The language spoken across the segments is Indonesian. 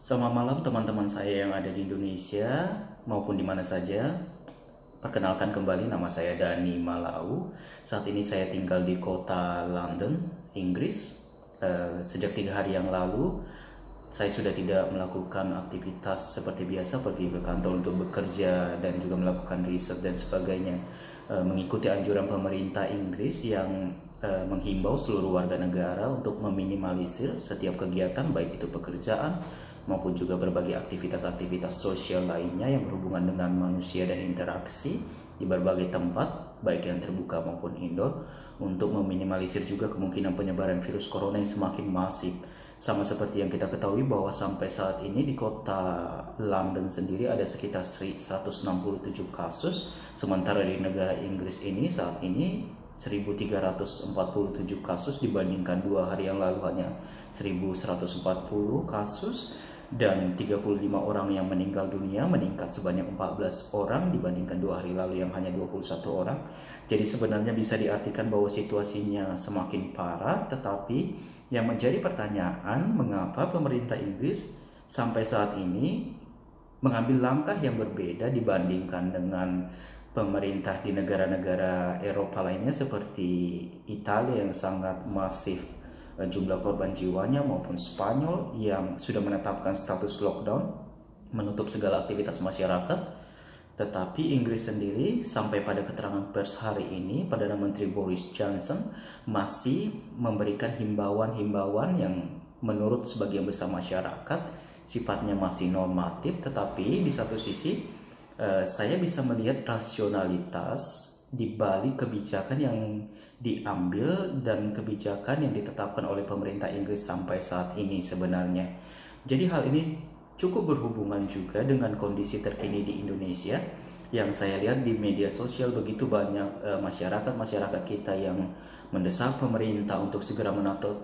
Selamat malam teman-teman saya yang ada di Indonesia maupun di mana saja. Perkenalkan kembali, nama saya Dani Malau. Saat ini saya tinggal di kota London, Inggris. Sejak 3 hari yang lalu, saya sudah tidak melakukan aktivitas seperti biasa, pergi ke kantor untuk bekerja dan juga melakukan riset dan sebagainya. Mengikuti anjuran pemerintah Inggris yang menghimbau seluruh warga negara untuk meminimalisir setiap kegiatan, baik itu pekerjaan maupun juga berbagai aktivitas-aktivitas sosial lainnya yang berhubungan dengan manusia dan interaksi di berbagai tempat, baik yang terbuka maupun indoor, untuk meminimalisir juga kemungkinan penyebaran virus corona yang semakin masif. Sama seperti yang kita ketahui bahwa sampai saat ini di kota London sendiri ada sekitar 167 kasus, sementara di negara Inggris ini saat ini 1.347 kasus dibandingkan 2 hari yang lalu hanya 1.140 kasus, dan 35 orang yang meninggal dunia, meningkat sebanyak 14 orang dibandingkan 2 hari lalu yang hanya 21 orang. Jadi sebenarnya bisa diartikan bahwa situasinya semakin parah, tetapi yang menjadi pertanyaan, mengapa pemerintah Inggris sampai saat ini mengambil langkah yang berbeda dibandingkan dengan pemerintah di negara-negara Eropa lainnya seperti Italia yang sangat masif jumlah korban jiwanya, maupun Spanyol yang sudah menetapkan status lockdown, menutup segala aktivitas masyarakat. Tetapi Inggris sendiri sampai pada keterangan pers hari ini, Perdana Menteri Boris Johnson masih memberikan himbauan-himbauan yang menurut sebagian besar masyarakat sifatnya masih normatif. Tetapi di satu sisi saya bisa melihat rasionalitas di balik kebijakan yang diambil dan kebijakan yang ditetapkan oleh pemerintah Inggris sampai saat ini sebenarnya. Jadi hal ini cukup berhubungan juga dengan kondisi terkini di Indonesia yang saya lihat di media sosial. Begitu banyak masyarakat kita yang mendesak pemerintah untuk segera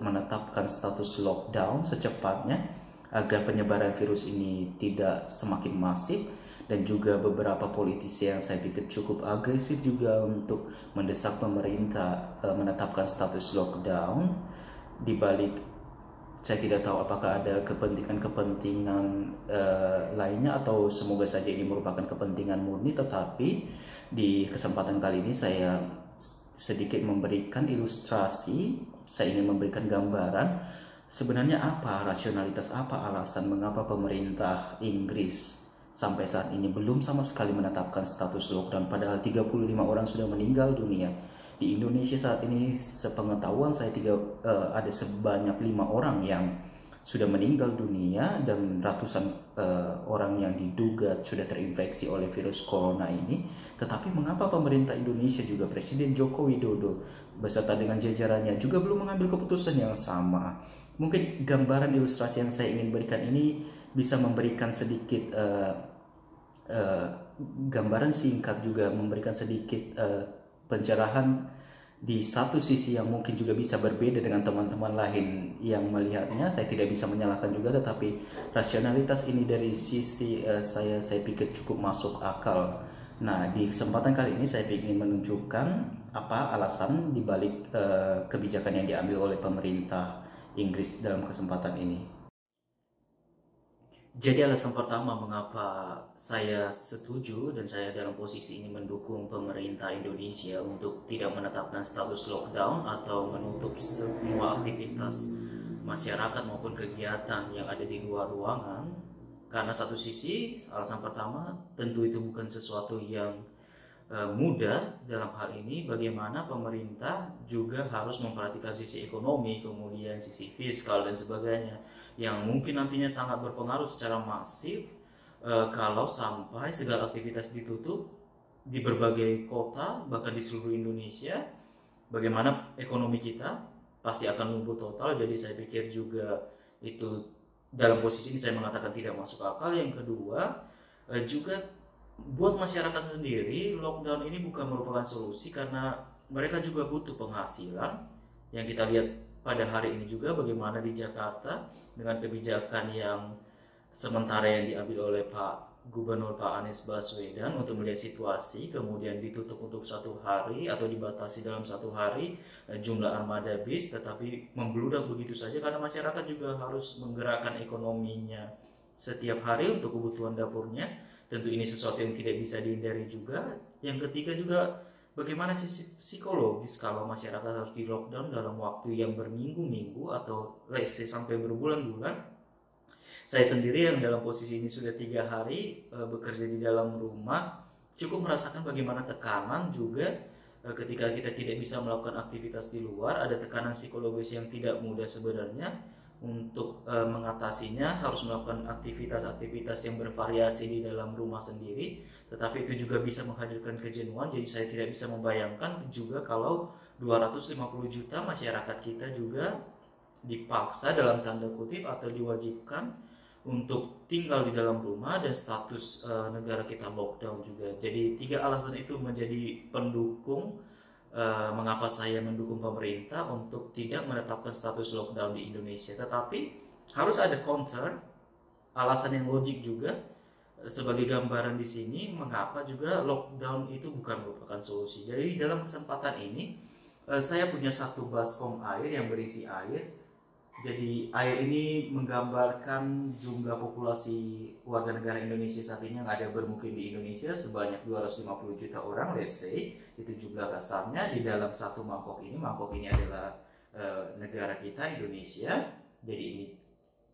menetapkan status lockdown secepatnya agar penyebaran virus ini tidak semakin masif, dan juga beberapa politisi yang saya pikir cukup agresif juga untuk mendesak pemerintah menetapkan status lockdown. Di balik, saya tidak tahu apakah ada kepentingan-kepentingan lainnya atau semoga saja ini merupakan kepentingan murni. Tetapi di kesempatan kali ini saya sedikit memberikan ilustrasi, saya ingin memberikan gambaran sebenarnya apa rasionalitas, apa alasan mengapa pemerintah Inggris sampai saat ini belum sama sekali menetapkan status lockdown, padahal 35 orang sudah meninggal dunia. Di Indonesia saat ini sepengetahuan saya ada sebanyak 5 orang yang sudah meninggal dunia dan ratusan orang yang diduga sudah terinfeksi oleh virus corona ini. Tetapi mengapa pemerintah Indonesia juga Presiden Joko Widodo beserta dengan jajarannya juga belum mengambil keputusan yang sama? Mungkin gambaran ilustrasi yang saya ingin berikan ini bisa memberikan sedikit gambaran singkat, juga memberikan sedikit pencerahan di satu sisi yang mungkin juga bisa berbeda dengan teman-teman lain yang melihatnya. Saya tidak bisa menyalahkan juga, tetapi rasionalitas ini dari sisi saya pikir cukup masuk akal. Nah, di kesempatan kali ini saya ingin menunjukkan apa alasan dibalik kebijakan yang diambil oleh pemerintah Inggris dalam kesempatan ini. Jadi alasan pertama mengapa saya setuju dan saya dalam posisi ini mendukung pemerintah Indonesia untuk tidak menetapkan status lockdown atau menutup semua aktivitas masyarakat maupun kegiatan yang ada di luar ruangan. Karena satu sisi, alasan pertama, tentu itu bukan sesuatu yang mudah dalam hal ini. Bagaimana pemerintah juga harus memperhatikan sisi ekonomi, kemudian sisi fiskal dan sebagainya, yang mungkin nantinya sangat berpengaruh secara masif kalau sampai segala aktivitas ditutup di berbagai kota, bahkan di seluruh Indonesia. Bagaimana ekonomi kita pasti akan lumpuh total. Jadi saya pikir juga itu, dalam posisi ini saya mengatakan tidak masuk akal. Yang kedua, juga buat masyarakat sendiri, lockdown ini bukan merupakan solusi karena mereka juga butuh penghasilan. Yang kita lihat pada hari ini juga bagaimana di Jakarta dengan kebijakan yang sementara yang diambil oleh Gubernur Pak Anies Baswedan untuk melihat situasi, kemudian ditutup untuk 1 hari atau dibatasi dalam 1 hari jumlah armada bis, tetapi membludak begitu saja karena masyarakat juga harus menggerakkan ekonominya setiap hari untuk kebutuhan dapurnya. Tentu ini sesuatu yang tidak bisa dihindari juga. Yang ketiga juga bagaimana sisi psikologis kalau masyarakat harus di lockdown dalam waktu yang berminggu-minggu atau let's say sampai berbulan-bulan. Saya sendiri yang dalam posisi ini sudah 3 hari bekerja di dalam rumah, cukup merasakan bagaimana tekanan juga ketika kita tidak bisa melakukan aktivitas di luar. Ada tekanan psikologis yang tidak mudah sebenarnya. Untuk mengatasinya harus melakukan aktivitas-aktivitas yang bervariasi di dalam rumah sendiri, tetapi itu juga bisa menghadirkan kejenuhan. Jadi saya tidak bisa membayangkan juga kalau 250 juta masyarakat kita juga dipaksa dalam tanda kutip atau diwajibkan untuk tinggal di dalam rumah dan status negara kita lockdown juga. Jadi 3 alasan itu menjadi pendukung mengapa saya mendukung pemerintah untuk tidak menetapkan status lockdown di Indonesia. Tetapi harus ada counter, alasan yang logik juga sebagai gambaran di sini mengapa juga lockdown itu bukan merupakan solusi. Jadi dalam kesempatan ini saya punya satu baskom air yang berisi air. Jadi air ini menggambarkan jumlah populasi warga negara Indonesia saat ini yang ada bermukim di Indonesia sebanyak 250 juta orang, let's say itu jumlah kasarnya. Di dalam satu mangkok ini adalah negara kita Indonesia. Jadi ini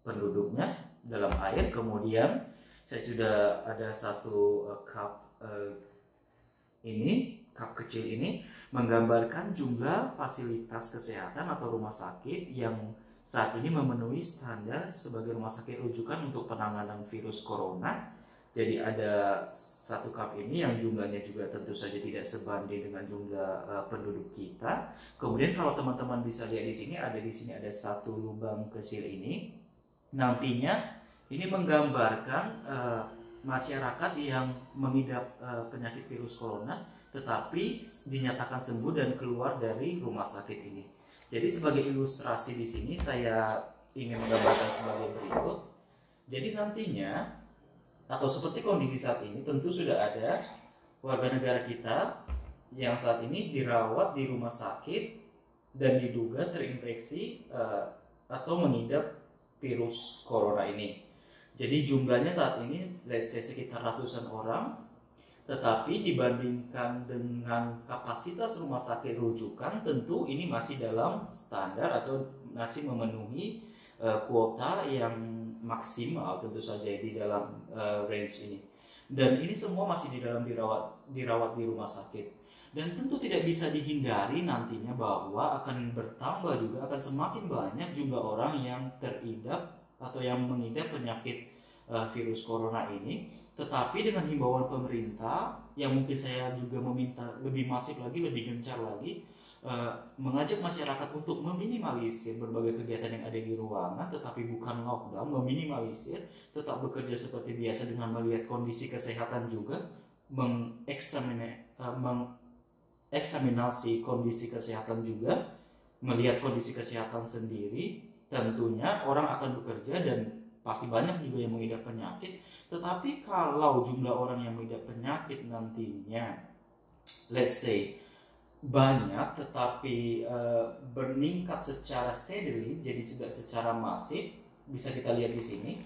penduduknya dalam air. Kemudian saya sudah ada satu cup cup kecil ini menggambarkan jumlah fasilitas kesehatan atau rumah sakit yang saat ini memenuhi standar sebagai rumah sakit rujukan untuk penanganan virus corona. Jadi ada satu cup ini yang jumlahnya juga tentu saja tidak sebanding dengan jumlah penduduk kita. Kemudian kalau teman-teman bisa lihat di sini ada satu lubang kecil ini. Nantinya ini menggambarkan masyarakat yang mengidap penyakit virus corona tetapi dinyatakan sembuh dan keluar dari rumah sakit ini. Jadi sebagai ilustrasi di sini saya ingin menggambarkan sebagai berikut. Jadi nantinya atau seperti kondisi saat ini tentu sudah ada warga negara kita yang saat ini dirawat di rumah sakit dan diduga terinfeksi atau mengidap virus corona ini. Jadi jumlahnya saat ini let's say sekitar ratusan orang. Tetapi dibandingkan dengan kapasitas rumah sakit rujukan, tentu ini masih dalam standar atau masih memenuhi kuota yang maksimal tentu saja di dalam range ini. Dan ini semua masih dirawat di rumah sakit. Dan tentu tidak bisa dihindari nantinya bahwa akan bertambah juga, akan semakin banyak jumlah orang yang teridap atau yang mengidap penyakit virus corona ini. Tetapi dengan himbauan pemerintah yang mungkin saya juga meminta lebih masif lagi, lebih gencar lagi, mengajak masyarakat untuk meminimalisir berbagai kegiatan yang ada di ruangan, tetapi bukan lockdown, meminimalisir, tetap bekerja seperti biasa dengan melihat kondisi kesehatan juga, mengeksaminasi kondisi kesehatan juga, melihat kondisi kesehatan sendiri. Tentunya orang akan bekerja dan pasti banyak juga yang mengidap penyakit. Tetapi kalau jumlah orang yang mengidap penyakit nantinya let's say banyak tetapi meningkat secara steadily, jadi tidak secara masif, bisa kita lihat di sini.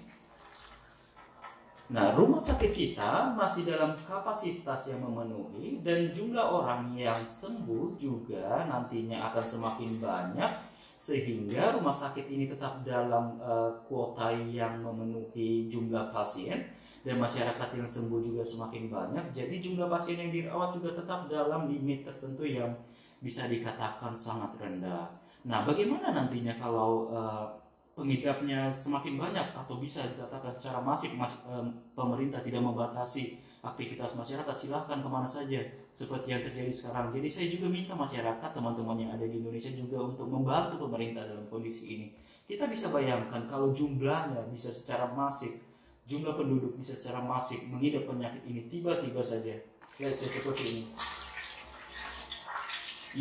Nah, rumah sakit kita masih dalam kapasitas yang memenuhi dan jumlah orang yang sembuh juga nantinya akan semakin banyak, sehingga rumah sakit ini tetap dalam kuota yang memenuhi jumlah pasien dan masyarakat yang sembuh juga semakin banyak. Jadi jumlah pasien yang dirawat juga tetap dalam limit tertentu yang bisa dikatakan sangat rendah. Nah, bagaimana nantinya kalau pengidapnya semakin banyak atau bisa dikatakan secara masif pemerintah tidak membatasi aktivitas masyarakat, silahkan kemana saja seperti yang terjadi sekarang. Jadi saya juga minta masyarakat, teman-teman yang ada di Indonesia juga untuk membantu pemerintah dalam kondisi ini. Kita bisa bayangkan kalau jumlahnya bisa secara masif, jumlah penduduk bisa secara masif mengidap penyakit ini tiba-tiba saja, kayak seperti ini.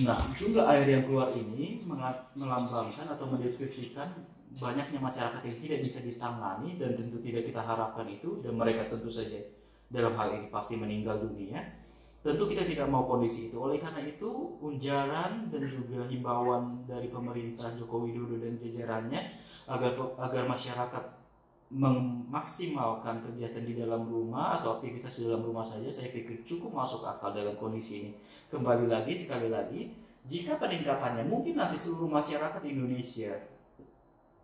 Nah, jumlah air yang keluar ini melambangkan atau mendeskripsikan banyaknya masyarakat yang tidak bisa ditangani dan tentu tidak kita harapkan itu, dan mereka tentu saja dalam hal ini pasti meninggal dunia. Tentu kita tidak mau kondisi itu. Oleh karena itu, ujaran dan juga himbauan dari pemerintah Joko Widodo dan jajarannya agar masyarakat memaksimalkan kegiatan di dalam rumah atau aktivitas di dalam rumah saja, saya pikir cukup masuk akal dalam kondisi ini. Kembali lagi, sekali lagi, jika peningkatannya mungkin nanti seluruh masyarakat Indonesia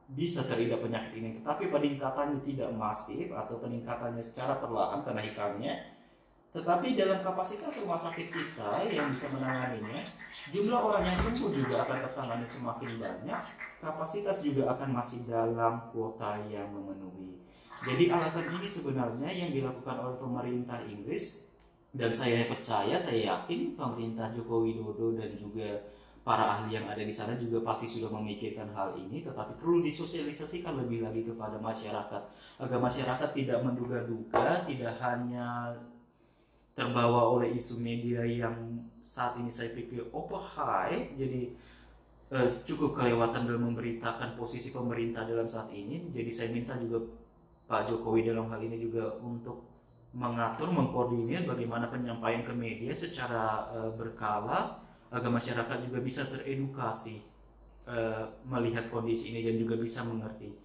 bisa terhidap penyakit ini, tetapi peningkatannya tidak masif atau peningkatannya secara perlahan kenaikannya, tetapi dalam kapasitas rumah sakit kita yang bisa menanganinya, jumlah orang yang sembuh juga akan tertangani semakin banyak, kapasitas juga akan masih dalam kuota yang memenuhi. Jadi alasan ini sebenarnya yang dilakukan oleh pemerintah Inggris, dan saya percaya, saya yakin pemerintah Joko Widodo dan juga para ahli yang ada di sana juga pasti sudah memikirkan hal ini, tetapi perlu disosialisasikan lebih lagi kepada masyarakat, agar masyarakat tidak menduga-duga, tidak hanya terbawa oleh isu media yang saat ini saya pikir overhype, jadi cukup kelewatan dalam memberitakan posisi pemerintah dalam saat ini. Jadi saya minta juga Pak Jokowi dalam hal ini juga untuk mengatur, mengkoordinir bagaimana penyampaian ke media secara berkala, agar masyarakat juga bisa teredukasi melihat kondisi ini dan juga bisa mengerti.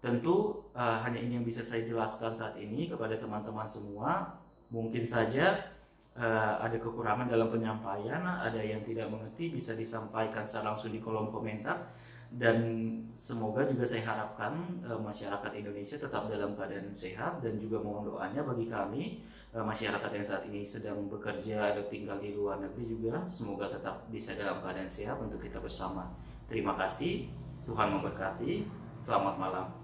Tentu hanya ini yang bisa saya jelaskan saat ini kepada teman-teman semua. Mungkin saja ada kekurangan dalam penyampaian, ada yang tidak mengerti, bisa disampaikan secara langsung di kolom komentar. Dan semoga juga saya harapkan masyarakat Indonesia tetap dalam keadaan sehat, dan juga mohon doanya bagi kami masyarakat yang saat ini sedang bekerja atau tinggal di luar negeri juga, semoga tetap bisa dalam keadaan sehat untuk kita bersama. Terima kasih, Tuhan memberkati, selamat malam.